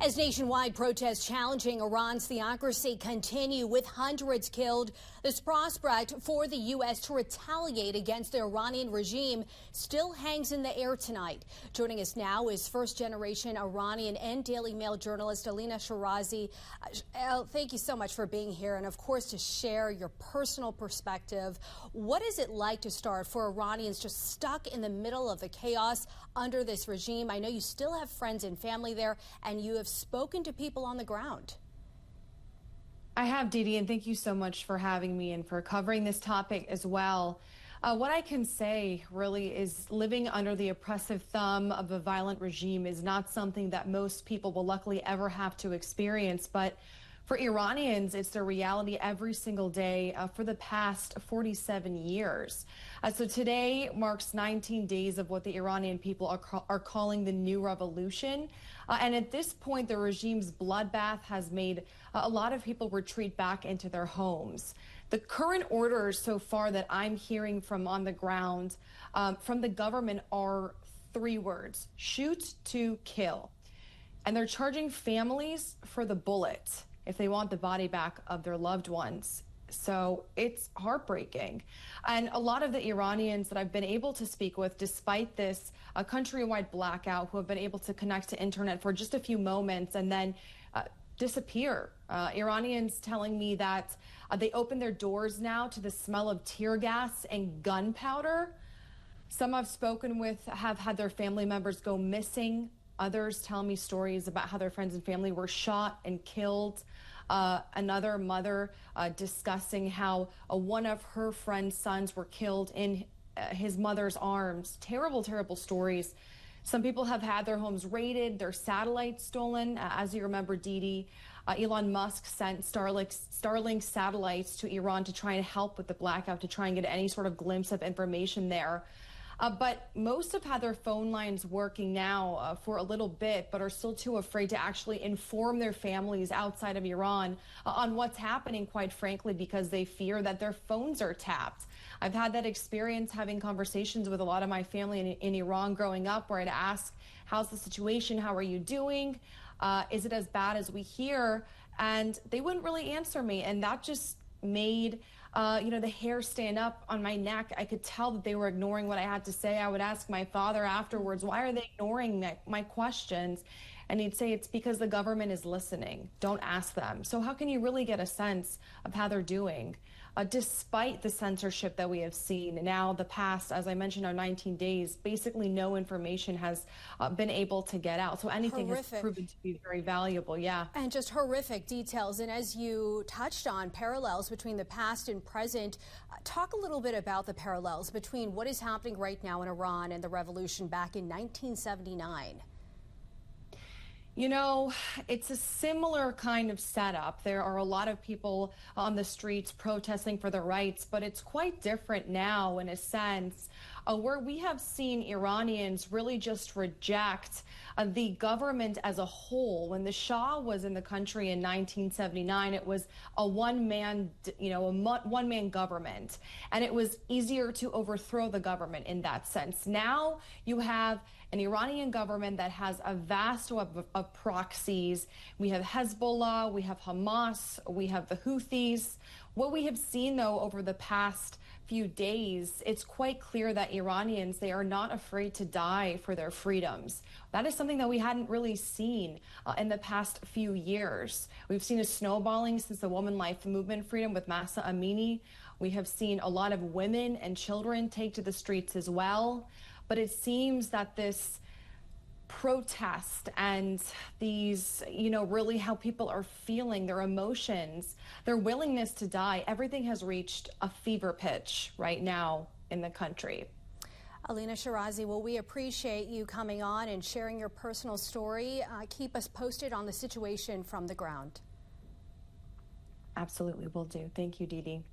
As nationwide protests challenging Iran's theocracy continue with hundreds killed, this prospect for the U.S. to retaliate against the Iranian regime still hangs in the air tonight. Joining us now is first-generation Iranian and Daily Mail journalist Alina Shirazi. Thank you so much for being here and, of course, to share your personal perspective. What is it like to start for Iranians just stuck in the middle of the chaos under this regime? I know you still have friends and family there, and you have spoken to people on the ground. I have, Didi, and thank you so much for having me and for covering this topic as well. What I can say really is living under the oppressive thumb of a violent regime is not something that most people will luckily ever have to experience. But for Iranians, it's their reality every single day for the past 47 years. So today marks 19 days of what the Iranian people are calling the new revolution. And at this point, the regime's bloodbath has made a lot of people retreat back into their homes. The current orders so far that I'm hearing from on the ground from the government are three words: shoot to kill. And they're charging families for the bullet if they want the body back of their loved ones. So it's heartbreaking. And a lot of the Iranians that I've been able to speak with, despite this countrywide blackout, who have been able to connect to internet for just a few moments and then disappear. Iranians telling me that they open their doors now to the smell of tear gas and gunpowder. Some I've spoken with have had their family members go missing. Others tell me stories about how their friends and family were shot and killed. Another mother discussing how one of her friend's sons were killed in his mother's arms. Terrible, terrible stories. Some people have had their homes raided, their satellites stolen. As you remember, Didi, Elon Musk sent Starlink satellites to Iran to try and help with the blackout, to try and get any sort of glimpse of information there. But most have had their phone lines working now for a little bit, but are still too afraid to actually inform their families outside of Iran on what's happening, quite frankly, because they fear that their phones are tapped. I've had that experience having conversations with a lot of my family in Iran growing up, where I'd ask, how's the situation? How are you doing? Is it as bad as we hear? And they wouldn't really answer me. And that just made the hair stand up on my neck. I could tell that they were ignoring what I had to say. I would ask my father afterwards, why are they ignoring my questions? And he'd say, it's because the government is listening. Don't ask them. So how can you really get a sense of how they're doing? Despite the censorship that we have seen now, the past, as I mentioned, our 19 days, basically no information has been able to get out. So anything has proven to be very valuable. Yeah. And just horrific details. And as you touched on, parallels between the past and present, talk a little bit about the parallels between what is happening right now in Iran and the revolution back in 1979. You know, it's a similar kind of setup. There are a lot of people on the streets protesting for their rights, but it's quite different now in a sense where we have seen Iranians really just reject the government as a whole. When the Shah was in the country in 1979, it was a one-man government, and it was easier to overthrow the government in that sense. Now you have an Iranian government that has a vast web of proxies. We have Hezbollah, we have Hamas, we have the Houthis. What we have seen, though, over the past few days, it's quite clear that Iranians, they are not afraid to die for their freedoms. That is something that we hadn't really seen in the past few years. We've seen a snowballing since the Woman Life Movement Freedom with Mahsa Amini. We have seen a lot of women and children take to the streets as well. But it seems that this protest and these, really how people are feeling, their emotions, their willingness to die, everything has reached a fever pitch right now in the country. Alina Shirazi, well, we appreciate you coming on and sharing your personal story. Keep us posted on the situation from the ground. Absolutely, will do. Thank you, Didi.